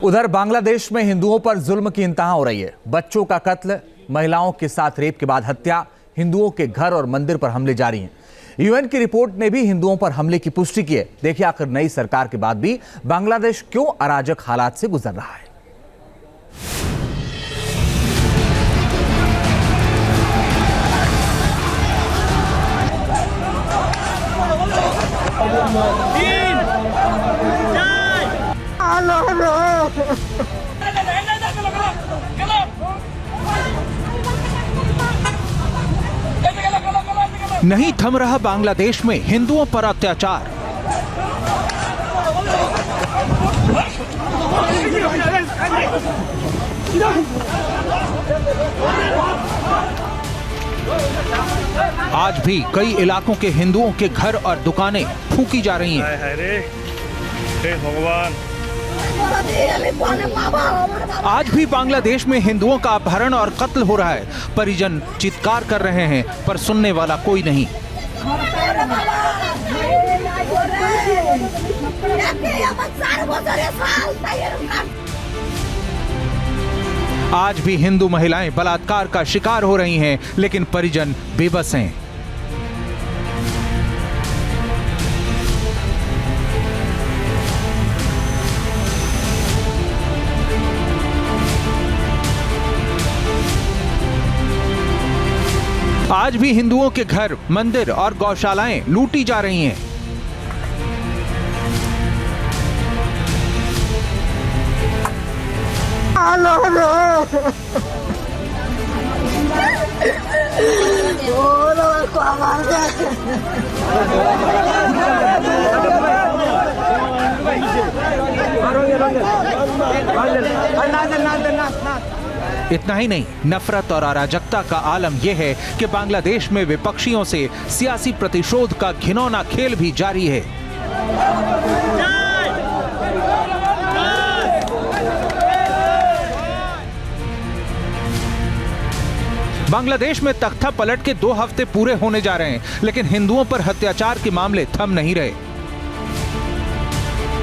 उधर बांग्लादेश में हिंदुओं पर जुल्म की इंतहा हो रही है। बच्चों का कत्ल, महिलाओं के साथ रेप के बाद हत्या, हिंदुओं के घर और मंदिर पर हमले जारी हैं। यूएन की रिपोर्ट ने भी हिंदुओं पर हमले की पुष्टि की है। देखिए आखिर नई सरकार के बाद भी बांग्लादेश क्यों अराजक हालात से गुजर रहा है। नहीं थम रहा बांग्लादेश में हिंदुओं पर अत्याचार। आज भी कई इलाकों के हिंदुओं के घर और दुकानें फूंकी जा रही हैं। भगवान, आज भी बांग्लादेश में हिंदुओं का अपहरण और कत्ल हो रहा है। परिजन चित्कार कर रहे हैं पर सुनने वाला कोई नहीं। आज भी हिंदू महिलाएं बलात्कार का शिकार हो रही हैं, लेकिन परिजन बेबस हैं। आज भी हिंदुओं के घर, मंदिर और गौशालाएं लूटी जा रही हैं। इतना ही नहीं, नफरत और अराजकता का आलम यह है कि बांग्लादेश में विपक्षियों से सियासी प्रतिशोध का घिनौना खेल भी जारी है। बांग्लादेश में तख्ता पलट के 2 हफ्ते पूरे होने जा रहे हैं, लेकिन हिंदुओं पर अत्याचार के मामले थम नहीं रहे।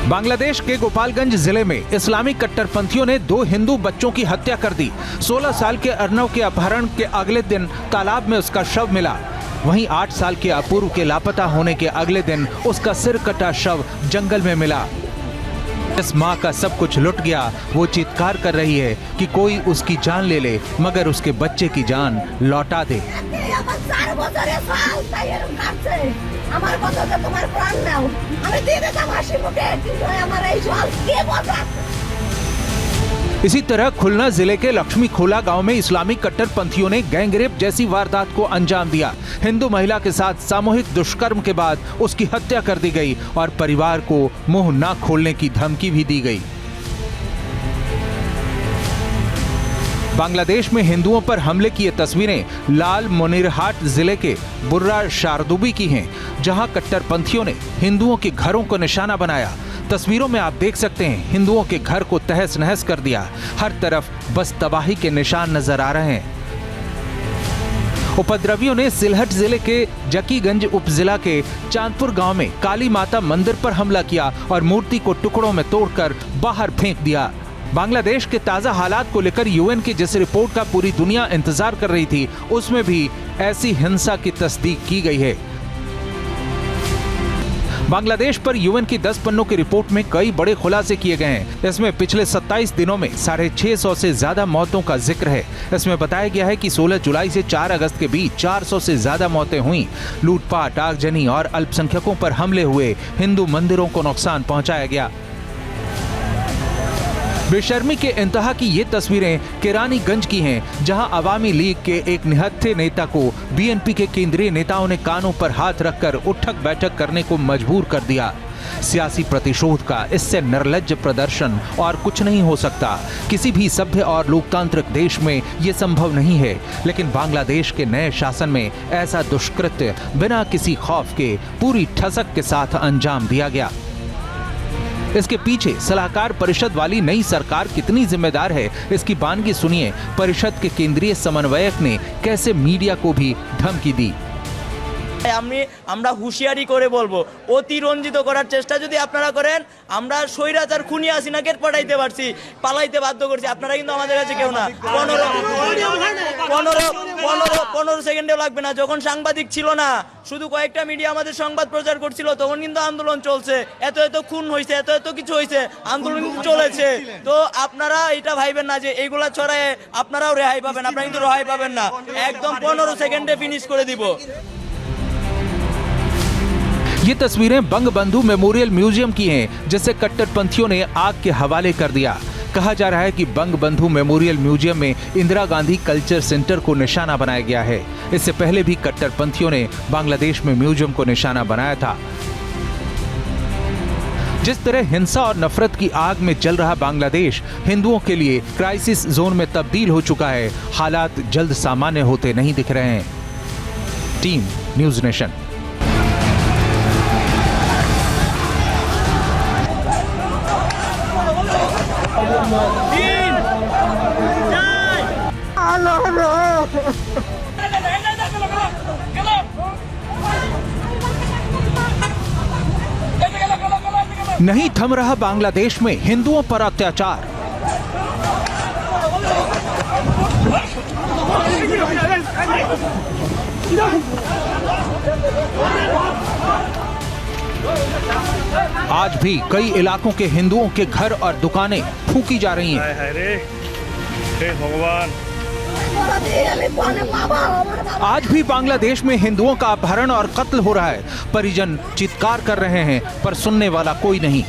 बांग्लादेश के गोपालगंज जिले में इस्लामी कट्टरपंथियों ने 2 हिंदू बच्चों की हत्या कर दी। 16 साल के अर्नव के अपहरण के अगले दिन तालाब में उसका शव मिला। वहीं 8 साल के अपूर्व के लापता होने के अगले दिन उसका सिर कटा शव जंगल में मिला। इस माँ का सब कुछ लुट गया। वो चित्कार कर रही है कि कोई उसकी जान ले ले, मगर उसके बच्चे की जान लौटा दे। इसी तरह खुलना जिले के लक्ष्मी खोला गांव में इस्लामी कट्टरपंथियों ने गैंगरेप जैसी वारदात को अंजाम दिया। हिंदू महिला के साथ सामूहिक दुष्कर्म के बाद उसकी हत्या कर दी गई और परिवार को मुंह न खोलने की धमकी भी दी गई। बांग्लादेश में हिंदुओं पर हमले की ये तस्वीरें लाल मोनिरहाट जिले के बुर्रा शारदुबी की हैं, जहां कट्टरपंथियों ने हिंदुओं के घरों को निशाना बनाया। तस्वीरों में आप देख सकते हैं हिंदुओं के घर को तहस नहस कर दिया। हर तरफ बस तबाही के निशान नजर आ रहे हैं। उपद्रवियों ने सिलहट जिले के जकीगंज उपजिला के चांदपुर गांव में काली माता मंदिर पर हमला किया और मूर्ति को टुकड़ों में तोड़कर बाहर फेंक दिया। बांग्लादेश के ताजा हालात को लेकर यूएन की जिस रिपोर्ट का पूरी दुनिया इंतजार कर रही थी, उसमें भी ऐसी हिंसा की तस्दीक की गई है। बांग्लादेश पर यूएन की 10 पन्नों की रिपोर्ट में कई बड़े खुलासे किए गए हैं। इसमें पिछले 27 दिनों में 650 से ज्यादा मौतों का जिक्र है। इसमें बताया गया है कि 16 जुलाई से 4 अगस्त के बीच 400 से ज्यादा मौतें हुई। लूटपाट, आगजनी और अल्पसंख्यकों पर हमले हुए। हिंदू मंदिरों को नुकसान पहुंचाया गया। बेशर्मी के इंतहा की ये तस्वीरें केरानीगंज की हैं, जहां अवामी लीग के एक निहत्थे नेता को बीएनपी के केंद्रीय नेताओं ने कानों पर हाथ रखकर उठक बैठक करने को मजबूर कर दिया। सियासी प्रतिशोध का इससे निर्लज्ज प्रदर्शन और कुछ नहीं हो सकता। किसी भी सभ्य और लोकतांत्रिक देश में ये संभव नहीं है, लेकिन बांग्लादेश के नए शासन में ऐसा दुष्कृत्य बिना किसी खौफ के पूरी ठसक के साथ अंजाम दिया गया। इसके पीछे सलाहकार परिषद वाली नई सरकार कितनी जिम्मेदार है, इसकी बानगी सुनिए। परिषद के केंद्रीय समन्वयक ने कैसे मीडिया को भी धमकी दी। আমরা হুঁশিয়ারি করে বলবো, অতিরঞ্জিত করার চেষ্টা যদি আপনারা করেন, আমরা স্বৈরাচার খুনি হাসিনাকে পটাইতে পারছি, পালাইতে বাধ্য করছি, আপনারা কিন্তু আমাদের কাছে কেউ না। 15 সেকেন্ডেও লাগবে না। যখন সাংবাদিক ছিল না, শুধু কয়েকটা মিডিয়া আমাদের সংবাদ প্রচার করছিল, তখন কিন্তু আন্দোলন চলছে, এত খুন হয়েছে, এত কিছু হয়েছে, আন্দোলন কিন্তু চলেছে। তো আপনারা এটা ভাইবেন না যে এইগুলা ছড়ায় আপনারাও রেহাই পাবেন, আপনারা কিন্তু রেহাই পাবেন না। একদম 15 সেকেন্ডে ফিনিশ করে দিব। ये तस्वीरें बंगबंधु मेमोरियल म्यूजियम की हैं, जिसे कट्टरपंथियों ने आग के हवाले कर दिया। कहा जा रहा है कि बंगबंधु मेमोरियल म्यूजियम में इंदिरा गांधी कल्चर सेंटर को निशाना बनाया गया है। इससे पहले भी कट्टरपंथियों ने बांग्लादेश में म्यूजियम को निशाना बनाया था। जिस तरह हिंसा और नफरत की आग में जल रहा बांग्लादेश हिंदुओं के लिए क्राइसिस जोन में तब्दील हो चुका है। हालात जल्द सामान्य होते नहीं दिख रहे हैं। Team news nation. नहीं थम रहा बांग्लादेश में हिंदुओं पर अत्याचार। आज भी कई इलाकों के हिंदुओं के घर और दुकानें फूंकी जा रही हैं। हाय रे, हे भगवान। आज भी बांग्लादेश में हिंदुओं का अपहरण और कत्ल हो रहा है। परिजन चित्कार कर रहे हैं, पर सुनने वाला कोई नहीं।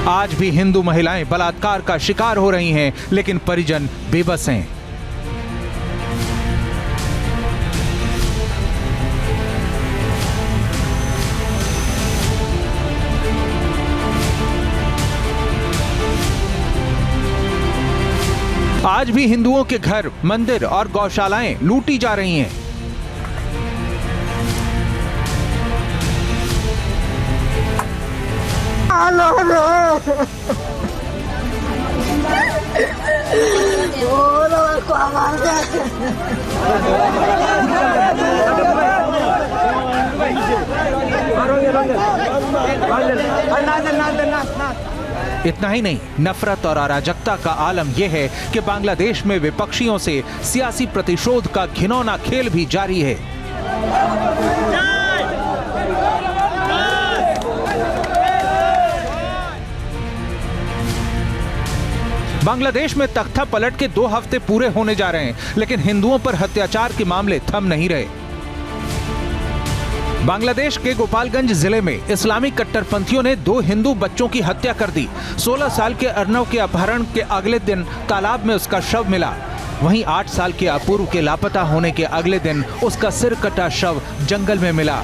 आज भी हिंदू महिलाएं बलात्कार का शिकार हो रही हैं, लेकिन परिजन बेबस हैं। आज भी हिंदुओं के घर, मंदिर और गौशालाएं लूटी जा रही हैं। इतना ही नहीं, नफरत और अराजकता का आलम यह है कि बांग्लादेश में विपक्षियों से सियासी प्रतिशोध का घिनौना खेल भी जारी है। बांग्लादेश में तख्ता पलट के 2 हफ्ते पूरे होने जा रहे हैं, लेकिन हिंदुओं पर अत्याचार के मामले थम नहीं रहे। बांग्लादेश के गोपालगंज जिले में इस्लामी कट्टरपंथियों ने 2 हिंदू बच्चों की हत्या कर दी। 16 साल के अर्नव के अपहरण के अगले दिन तालाब में उसका शव मिला। वहीं 8 साल के अपूर्व के लापता होने के अगले दिन उसका सिर कटा शव जंगल में मिला।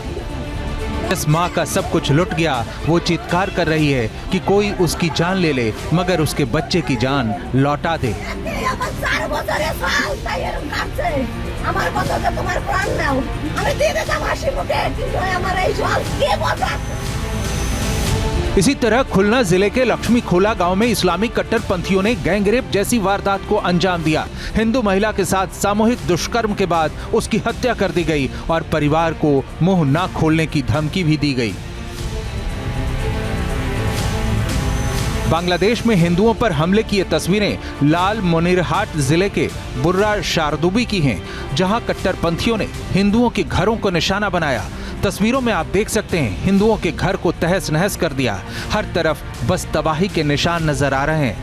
इस माँ का सब कुछ लुट गया। वो चित्कार कर रही है कि कोई उसकी जान ले ले, मगर उसके बच्चे की जान लौटा दे। इसी तरह खुलना जिले के लक्ष्मी खोला गांव में इस्लामी कट्टरपंथियों ने गैंगरेप जैसी वारदात को अंजाम दिया। हिंदू महिला के साथ सामूहिक दुष्कर्म के बाद उसकी हत्या कर दी गई और परिवार को मुंह न खोलने की धमकी भी दी गई। बांग्लादेश में हिंदुओं पर हमले की ये तस्वीरें लाल मोनिरहाट जिले के बुर्रा शारदुबी की हैं, जहां कट्टरपंथियों ने हिंदुओं के घरों को निशाना बनाया। तस्वीरों में आप देख सकते हैं हिंदुओं के घर को तहस नहस कर दिया। हर तरफ बस तबाही के निशान नजर आ रहे हैं।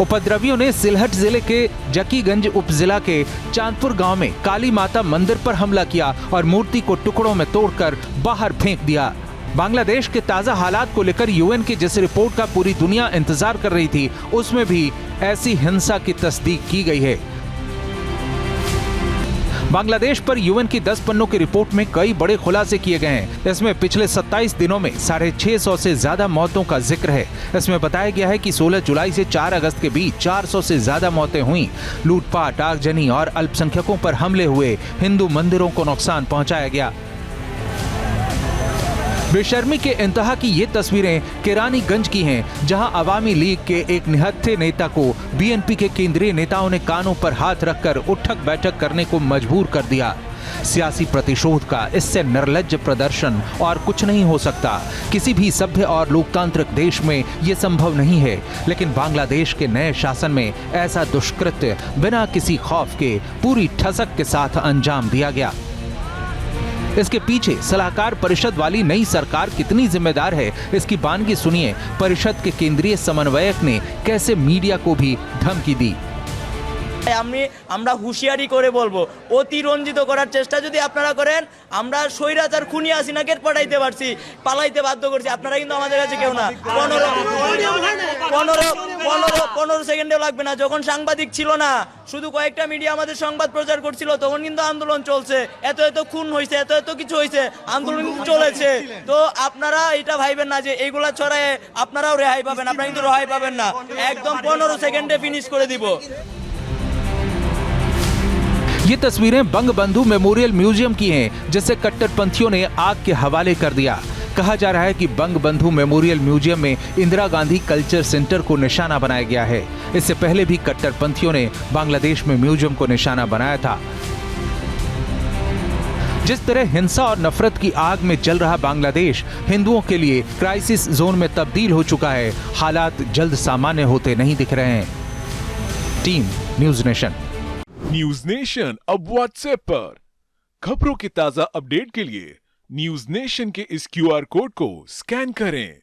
उपद्रवियों ने सिलहट जिले के जकीगंज उपजिला के चांदपुर गांव में काली माता मंदिर पर हमला किया और मूर्ति को टुकड़ों में तोड़कर बाहर फेंक दिया। बांग्लादेश के ताजा हालात को लेकर यूएन की जिस रिपोर्ट का पूरी दुनिया इंतजार कर रही थी, उसमें भी ऐसी हिंसा की तस्दीक की गई है। बांग्लादेश पर यूएन की 10 पन्नों की रिपोर्ट में कई बड़े खुलासे किए गए हैं। इसमें पिछले 27 दिनों में 650 से ज्यादा मौतों का जिक्र है। इसमें बताया गया है कि 16 जुलाई से 4 अगस्त के बीच 400 से ज्यादा मौतें हुई। लूटपाट, आगजनी और अल्पसंख्यकों पर हमले हुए। हिंदू मंदिरों को नुकसान पहुंचाया गया। बेशर्मी के इंतहा की ये तस्वीरें केरानीगंज की हैं, जहां अवामी लीग के एक निहत्थे नेता को बीएनपी के केंद्रीय नेताओं ने कानों पर हाथ रखकर उठक बैठक करने को मजबूर कर दिया। सियासी प्रतिशोध का इससे निर्लज्ज प्रदर्शन और कुछ नहीं हो सकता। किसी भी सभ्य और लोकतांत्रिक देश में ये संभव नहीं है, लेकिन बांग्लादेश के नए शासन में ऐसा दुष्कृत्य बिना किसी खौफ के पूरी ठसक के साथ अंजाम दिया गया। इसके पीछे सलाहकार परिषद वाली नई सरकार कितनी जिम्मेदार है, इसकी बानगी सुनिए। परिषद के केंद्रीय समन्वयक ने कैसे मीडिया को भी धमकी दी। আমরা হুঁশিয়ারি করে বলবো, অতিরঞ্জিত করার চেষ্টা যদি আপনারা করেন, আমরা স্বৈরাচার খুনি হাসিনাকে পটাইতে পারছি, পালাইতে বাধ্য করছি, আপনারা কিন্তু আমাদের কাছে কেউ না। 15 সেকেন্ডেও লাগবে না। যখন সাংবাদিক ছিল না, শুধু কয়েকটা মিডিয়া আমাদের সংবাদ প্রচার করছিল, তখন কিন্তু আন্দোলন চলছে, এত খুন হয়েছে, এত কিছু হয়েছে, আন্দোলন কিন্তু চলেছে। তো আপনারা এটা ভাইবেন না যে এইগুলা ছড়ায় আপনারাও রেহাই পাবেন, আপনারা কিন্তু রেহাই পাবেন না। একদম 15 সেকেন্ডে ফিনিশ করে দিব। ये तस्वीरें बंगबंधु मेमोरियल म्यूजियम की हैं, जिसे कट्टरपंथियों ने आग के हवाले कर दिया। कहा जा रहा है कि बंगबंधु मेमोरियल म्यूजियम में इंदिरा गांधी कल्चर सेंटर को निशाना बनाया गया है। इससे पहले भी कट्टरपंथियों ने बांग्लादेश में म्यूजियम को निशाना बनाया था। जिस तरह हिंसा और नफरत की आग में जल रहा बांग्लादेश हिंदुओं के लिए क्राइसिस जोन में तब्दील हो चुका है। हालात जल्द सामान्य होते नहीं दिख रहे हैं। Team news nation. News nation अब व्हाट्सएप पर खबरों के ताजा अपडेट के लिए न्यूज नेशन के इस क्यूआर कोड को स्कैन करें।